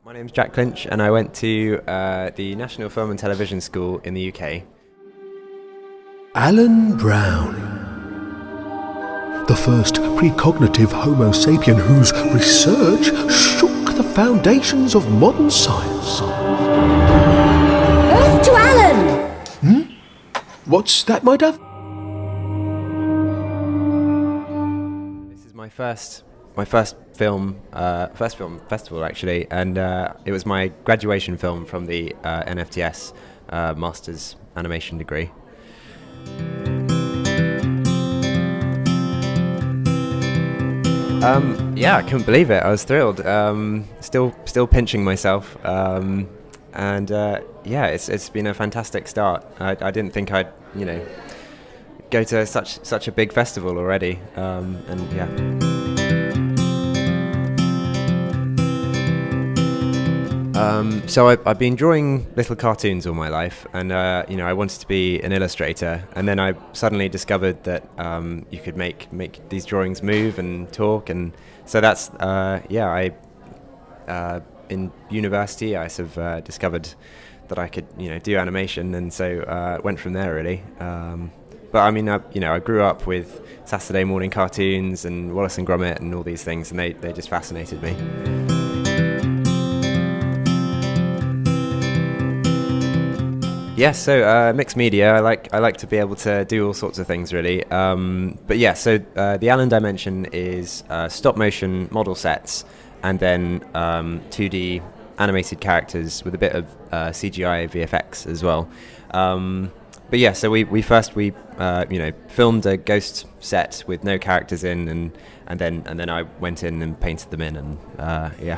My name's Jac Clinch, and I went to the National Film and Television School in the UK. Alan Brown, the first precognitive Homo sapien whose research shook the foundations of modern science. Earth to Alan! What's that, my dove? This is my first film festival actually, and it was my graduation film from the NFTS Masters Animation degree. Yeah, I couldn't believe it. I was thrilled. Still pinching myself. Yeah, it's been a fantastic start. I didn't think I'd go to such a big festival already. And yeah. So I've been drawing little cartoons all my life, and I wanted to be an illustrator. And then I suddenly discovered that you could make these drawings move and talk, and so that's in university I sort of discovered that I could do animation, and so went from there really. But I mean, I grew up with Saturday morning cartoons and Wallace and Gromit and all these things, and they just fascinated me. Yes, so mixed media. I like to be able to do all sorts of things, really. But yeah, so the Alan dimension is stop motion model sets, and then 2D animated characters with a bit of CGI VFX as well. But yeah, so we first filmed a ghost set with no characters in, and then I went in and painted them in, and yeah.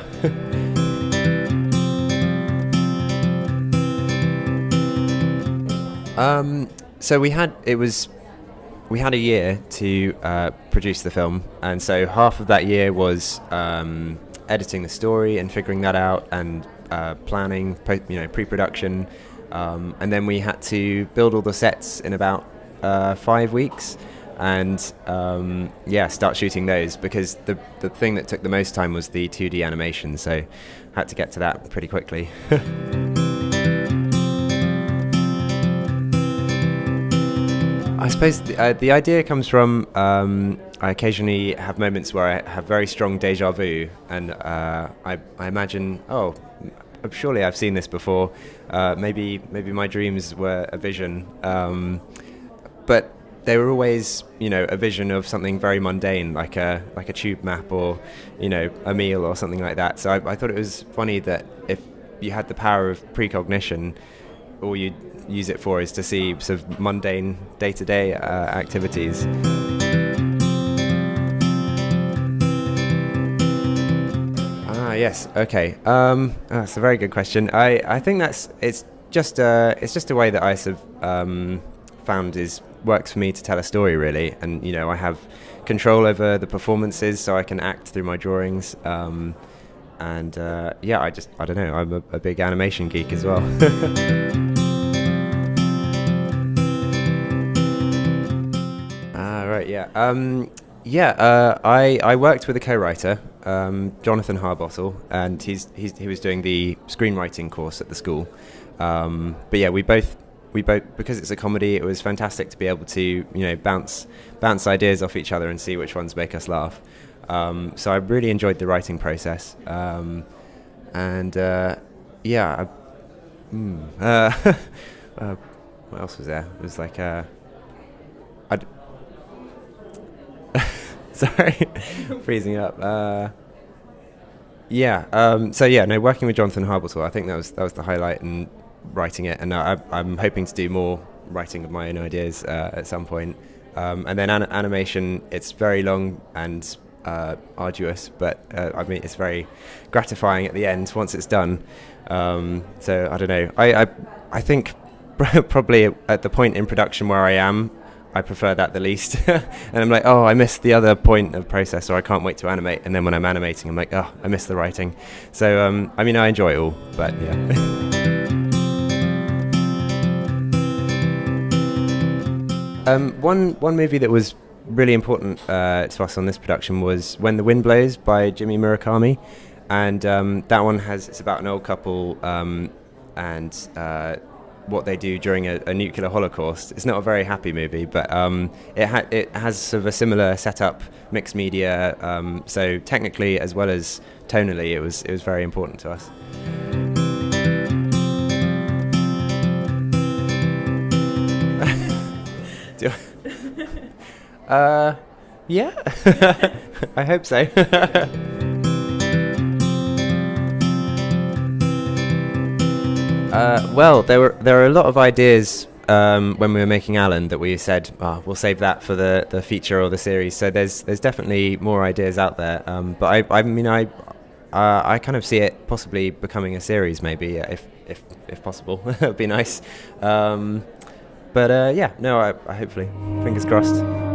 So we had a year to produce the film, and so half of that year was editing the story and figuring that out, and planning, pre-production, and then we had to build all the sets in about 5 weeks, and start shooting those, because the thing that took the most time was the 2D animation, so I had to get to that pretty quickly. I suppose the idea comes from I occasionally have moments where I have very strong deja vu, and I imagine, surely I've seen this before. Maybe my dreams were a vision, but they were always a vision of something very mundane, like a tube map, or a meal or something like that. So I thought it was funny that if you had the power of precognition, all you'd use it for is to see sort of mundane day-to-day activities. Yes, okay. That's a very good question. I think it's just a way that I sort of found works for me to tell a story, really, and I have control over the performances, so I can act through my drawings. I don't know, I'm a big animation geek as well. Right, yeah. I worked with a co-writer, Jonathan Harbottle, and he was doing the screenwriting course at the school. But yeah, we both, because it's a comedy, it was fantastic to be able to bounce ideas off each other and see which ones make us laugh. So I really enjoyed the writing process. What else was there? It was like sorry, freezing up. Working with Jonathan Harbottle, I think that was the highlight in writing it, and I'm hoping to do more writing of my own ideas at some point. And then animation, it's very long and arduous, but it's very gratifying at the end once it's done. So I don't know. I think probably at the point in production where I am, I prefer that the least. And I'm like, I missed the other point of process, or I can't wait to animate. And then when I'm animating, I'm like, I missed the writing. So, I enjoy it all, but yeah. One movie that was really important to us on this production was When the Wind Blows by Jimmy Murakami. and that one it's about an old couple and what they do during a nuclear holocaust. It's not a very happy movie, but it has sort of a similar setup, mixed media. So technically as well as tonally, it was very important to us. Yeah, I hope so. Well, there were a lot of ideas when we were making Alan that we said, we'll save that for the feature or the series. So there's definitely more ideas out there. But I mean I kind of see it possibly becoming a series, maybe, if possible. It would be nice. But yeah, no, I hopefully, fingers crossed.